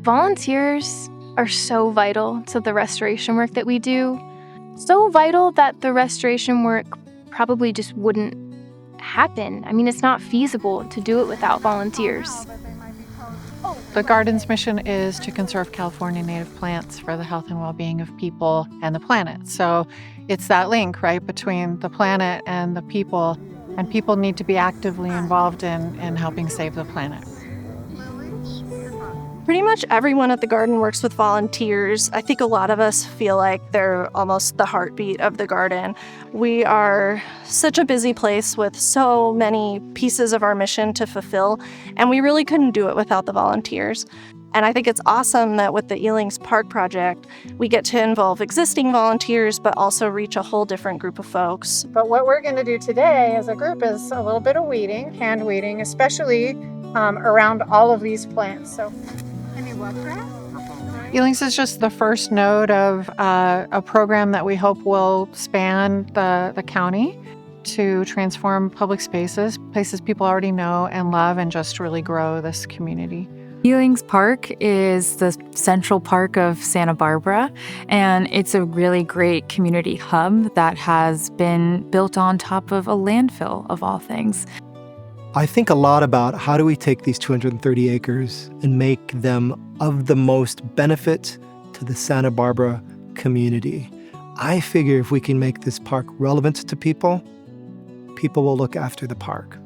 Volunteers are so vital to the restoration work that we do. So vital that the restoration work probably just wouldn't happen. I mean, it's not feasible to do it without volunteers. The garden's mission is to conserve California native plants for the health and well-being of people and the planet. So it's that link, right, between the planet and the people, and people need to be actively involved in helping save the planet. Pretty much everyone at the garden works with volunteers. I think a lot of us feel like they're almost the heartbeat of the garden. We are such a busy place with so many pieces of our mission to fulfill, and we really couldn't do it without the volunteers. And I think it's awesome that with the Elings Park project, we get to involve existing volunteers, but also reach a whole different group of folks. But what we're going to do today as a group is a little bit of weeding, hand weeding, especially around all of these plants. So. Elings is just the first node of a program that we hope will span the county to transform public spaces, places people already know and love, and just really grow this community. Elings Park is the central park of Santa Barbara, and it's a really great community hub that has been built on top of a landfill, of all things. I think a lot about how do we take these 230 acres and make them of the most benefit to the Santa Barbara community. I figure if we can make this park relevant to people, people will look after the park.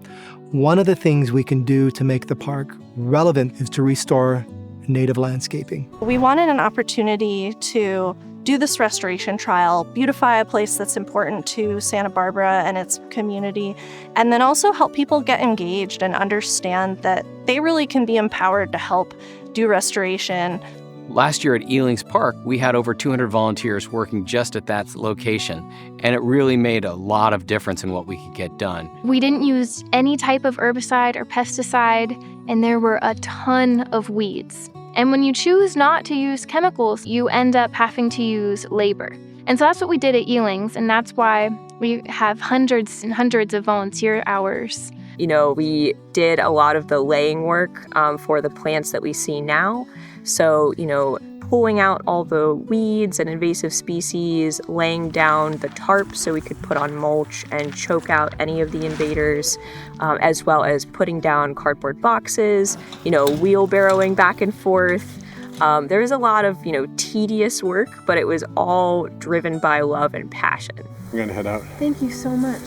One of the things we can do to make the park relevant is to restore native landscaping. We wanted an opportunity to do this restoration trial, beautify a place that's important to Santa Barbara and its community, and then also help people get engaged and understand that they really can be empowered to help do restoration. Last year at Elings Park, we had over 200 volunteers working just at that location, and it really made a lot of difference in what we could get done. We didn't use any type of herbicide or pesticide, and there were a ton of weeds. And when you choose not to use chemicals, you end up having to use labor. And so that's what we did at Elings, and that's why we have hundreds and hundreds of volunteer hours. You know, we did a lot of the laying work for the plants that we see now. So, pulling out all the weeds and invasive species, laying down the tarp so we could put on mulch and choke out any of the invaders, as well as putting down cardboard boxes, wheelbarrowing back and forth. There was a lot of, tedious work, but it was all driven by love and passion. We're going to head out. Thank you so much.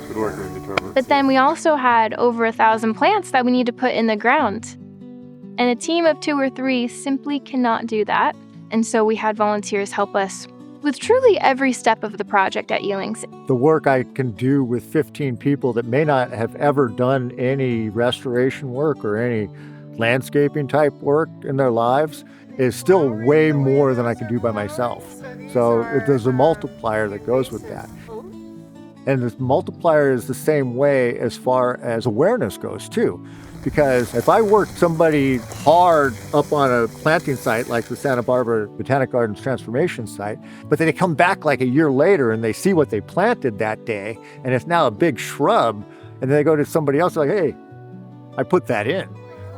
Good work, Determined. But then we also had over 1,000 plants that we need to put in the ground. And a team of 2 or 3 simply cannot do that. And so we had volunteers help us with truly every step of the project at Elings. The work I can do with 15 people that may not have ever done any restoration work or any landscaping type work in their lives is still way more than I can do by myself. So there's a multiplier that goes with that. And this multiplier is the same way as far as awareness goes too. Because if I work somebody hard up on a planting site like the Santa Barbara Botanic Gardens transformation site, but then they come back like a year later and they see what they planted that day, and it's now a big shrub, and then they go to somebody else like, hey, I put that in.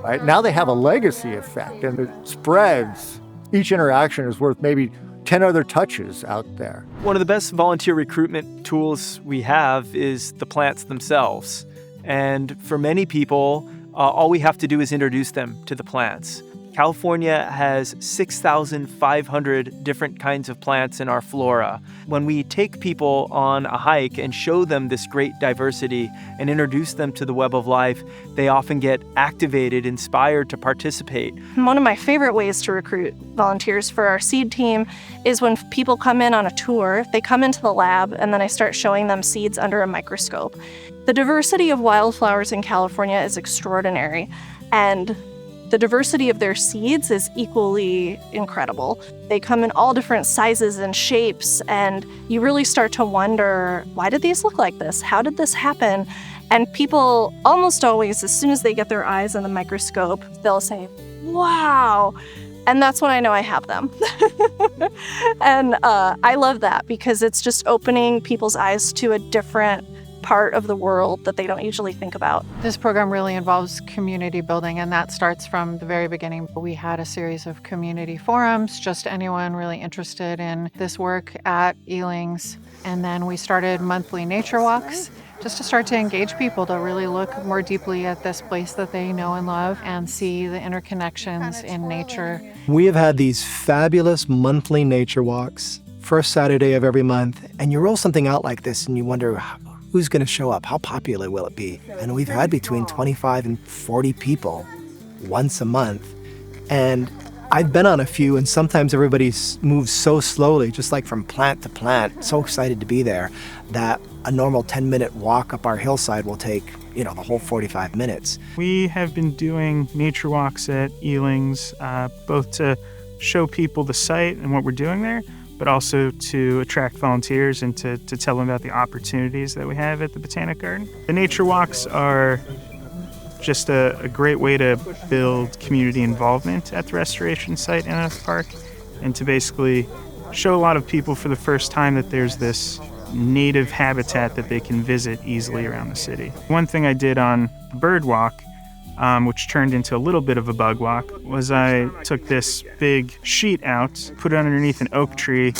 Right? Now they have a legacy effect, and it spreads. Each interaction is worth maybe 10 other touches out there. One of the best volunteer recruitment tools we have is the plants themselves. And for many people, all we have to do is introduce them to the plants. California has 6,500 different kinds of plants in our flora. When we take people on a hike and show them this great diversity and introduce them to the web of life, they often get activated, inspired to participate. One of my favorite ways to recruit volunteers for our seed team is when people come in on a tour, they come into the lab, and then I start showing them seeds under a microscope. The diversity of wildflowers in California is extraordinary, and the diversity of their seeds is equally incredible. They come in all different sizes and shapes, and you really start to wonder, why did these look like this? How did this happen? And people almost always, as soon as they get their eyes on the microscope, they'll say, wow. And that's when I know I have them. And I love that because it's just opening people's eyes to a different part of the world that they don't usually think about. This program really involves community building, and that starts from the very beginning. We had a series of community forums, just anyone really interested in this work at Elings. And then we started monthly nature walks, just to start to engage people to really look more deeply at this place that they know and love and see the interconnections in nature. We have had these fabulous monthly nature walks, first Saturday of every month, and you roll something out like this and you wonder who's going to show up, how popular will it be? And we've had between 25 and 40 people once a month. And I've been on a few, and sometimes everybody moves so slowly, just like from plant to plant, so excited to be there, that a normal 10-minute walk up our hillside will take, the whole 45 minutes. We have been doing nature walks at Elings, both to show people the site and what we're doing there, but also to attract volunteers and to tell them about the opportunities that we have at the Botanic Garden. The nature walks are just a great way to build community involvement at the restoration site in Elings Park, and to basically show a lot of people for the first time that there's this native habitat that they can visit easily around the city. One thing I did on the bird walk, which turned into a little bit of a bug walk, was I took this big sheet out, put it underneath an oak tree,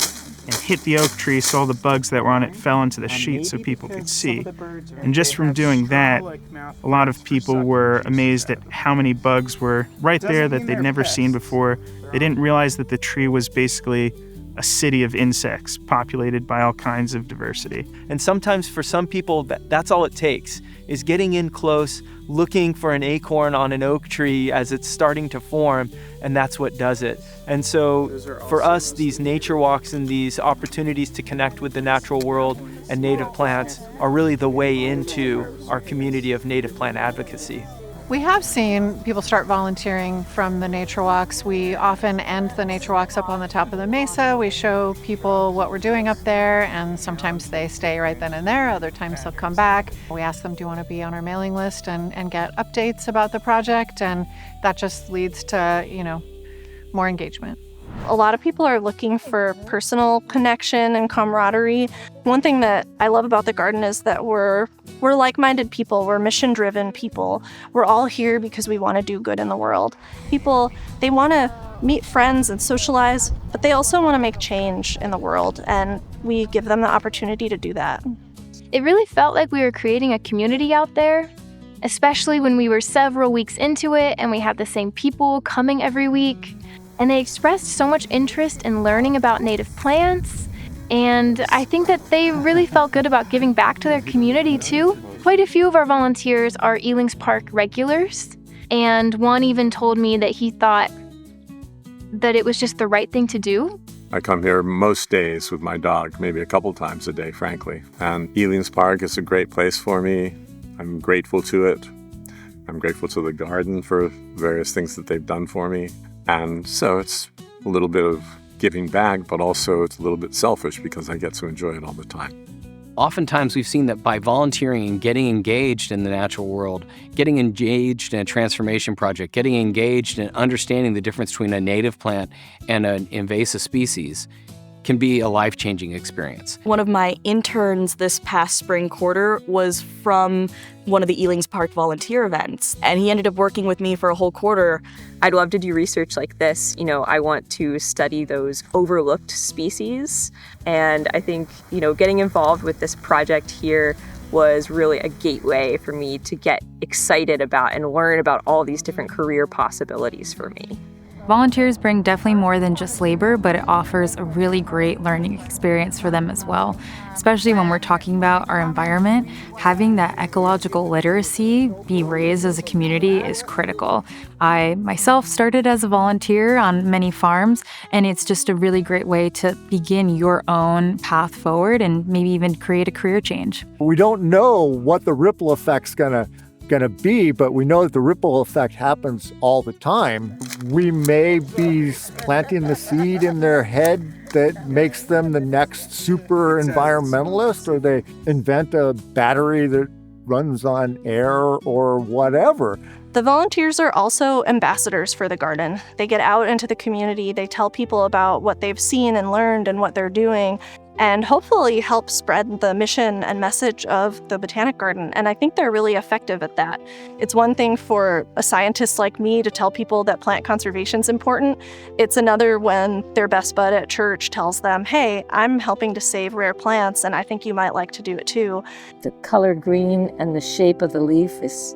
and hit the oak tree so all the bugs that were on it fell into the sheet so people could see. And just from doing that, a lot of people were amazed at how many bugs were right there that they'd never seen before. They didn't realize that the tree was basically a city of insects populated by all kinds of diversity. And sometimes for some people, that's all it takes, is getting in close, looking for an acorn on an oak tree as it's starting to form, and that's what does it. And so for us, these nature walks and these opportunities to connect with the natural world and native plants are really the way into our community of native plant advocacy. We have seen people start volunteering from the nature walks. We often end the nature walks up on the top of the mesa. We show people what we're doing up there, and sometimes they stay right then and there. Other times they'll come back. We ask them, do you want to be on our mailing list and get updates about the project? And that just leads to, more engagement. A lot of people are looking for personal connection and camaraderie. One thing that I love about the garden is that we're like-minded people. We're mission-driven people. We're all here because we want to do good in the world. People, they want to meet friends and socialize, but they also want to make change in the world, and we give them the opportunity to do that. It really felt like we were creating a community out there, especially when we were several weeks into it and we had the same people coming every week. And they expressed so much interest in learning about native plants, and I think that they really felt good about giving back to their community too. Quite a few of our volunteers are Elings Park regulars, and one even told me that he thought that it was just the right thing to do. I come here most days with my dog, maybe a couple times a day, frankly. And Elings Park is a great place for me. I'm grateful to it. I'm grateful to the garden for various things that they've done for me. And so it's a little bit of giving back, but also it's a little bit selfish because I get to enjoy it all the time. Oftentimes we've seen that by volunteering and getting engaged in the natural world, getting engaged in a transformation project, getting engaged in understanding the difference between a native plant and an invasive species can be a life-changing experience. One of my interns this past spring quarter was from one of the Elings Park volunteer events, and he ended up working with me for a whole quarter. I'd love to do research like this. I want to study those overlooked species, and I think, getting involved with this project here was really a gateway for me to get excited about and learn about all these different career possibilities for me. Volunteers bring definitely more than just labor, but it offers a really great learning experience for them as well. Especially when we're talking about our environment, having that ecological literacy be raised as a community is critical. I myself started as a volunteer on many farms, and it's just a really great way to begin your own path forward and maybe even create a career change. We don't know what the ripple effect's gonna be, but we know that the ripple effect happens all the time. We may be planting the seed in their head that makes them the next super environmentalist, or they invent a battery that runs on air or whatever. The volunteers are also ambassadors for the garden. They get out into the community, they tell people about what they've seen and learned and what they're doing. and hopefully help spread the mission and message of the Botanic Garden. And I think they're really effective at that. It's one thing for a scientist like me to tell people that plant conservation is important. It's another when their best bud at church tells them, hey, I'm helping to save rare plants, and I think you might like to do it too. The color green and the shape of the leaf is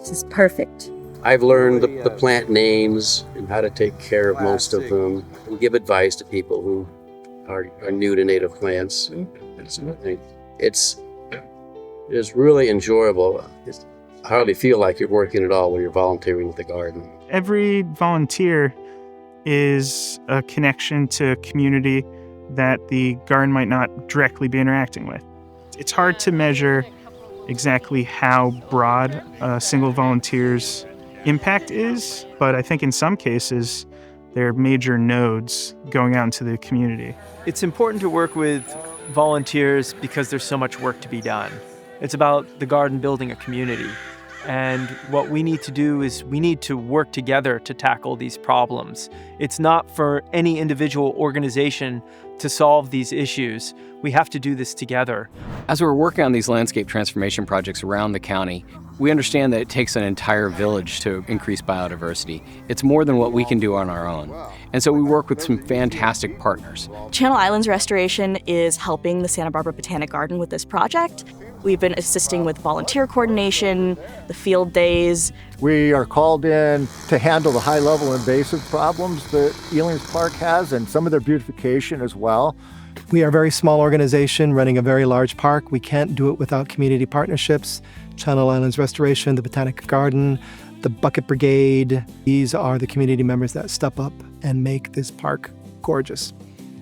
just perfect. I've learned the plant names and how to take care of most of them and give advice to people who are new to native plants. And so I think it's really enjoyable. I hardly feel like you're working at all when you're volunteering with the garden. Every volunteer is a connection to a community that the garden might not directly be interacting with. It's hard to measure exactly how broad a single volunteer's impact is, but I think in some cases, they're major nodes going out into the community. It's important to work with volunteers because there's so much work to be done. It's about the garden building a community. And what we need to do is we need to work together to tackle these problems. It's not for any individual organization to solve these issues. We have to do this together. As we're working on these landscape transformation projects around the county, we understand that it takes an entire village to increase biodiversity. It's more than what we can do on our own. And so we work with some fantastic partners. Channel Islands Restoration is helping the Santa Barbara Botanic Garden with this project. We've been assisting with volunteer coordination, the field days. We are called in to handle the high-level invasive problems that Elings Park has and some of their beautification as well. We are a very small organization running a very large park. We can't do it without community partnerships. Channel Islands Restoration, the Botanic Garden, the Bucket Brigade. These are the community members that step up and make this park gorgeous.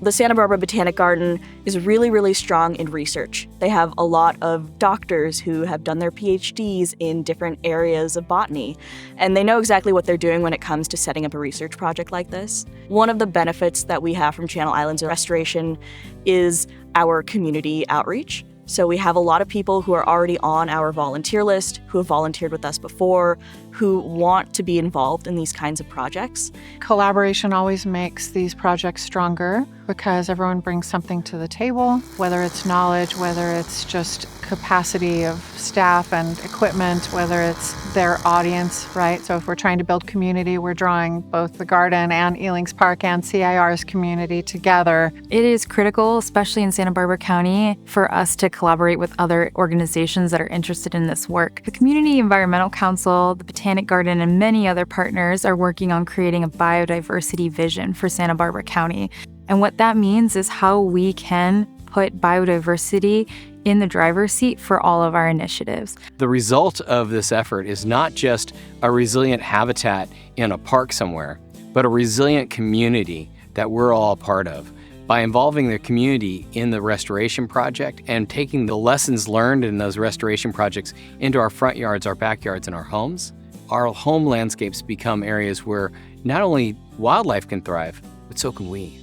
The Santa Barbara Botanic Garden is really, really strong in research. They have a lot of doctors who have done their PhDs in different areas of botany, and they know exactly what they're doing when it comes to setting up a research project like this. One of the benefits that we have from Channel Islands Restoration is our community outreach. So we have a lot of people who are already on our volunteer list, who have volunteered with us before, who want to be involved in these kinds of projects. Collaboration always makes these projects stronger because everyone brings something to the table, whether it's knowledge, whether it's just capacity of staff and equipment, whether it's their audience, right? So if we're trying to build community, we're drawing both the garden and Elings Park and CIR's community together. It is critical, especially in Santa Barbara County, for us to collaborate with other organizations that are interested in this work. The Community Environmental Council, the Botanic Garden, and many other partners are working on creating a biodiversity vision for Santa Barbara County. And what that means is how we can put biodiversity in the driver's seat for all of our initiatives. The result of this effort is not just a resilient habitat in a park somewhere, but a resilient community that we're all a part of. By involving the community in the restoration project and taking the lessons learned in those restoration projects into our front yards, our backyards, and our homes, our home landscapes become areas where not only wildlife can thrive, but so can we.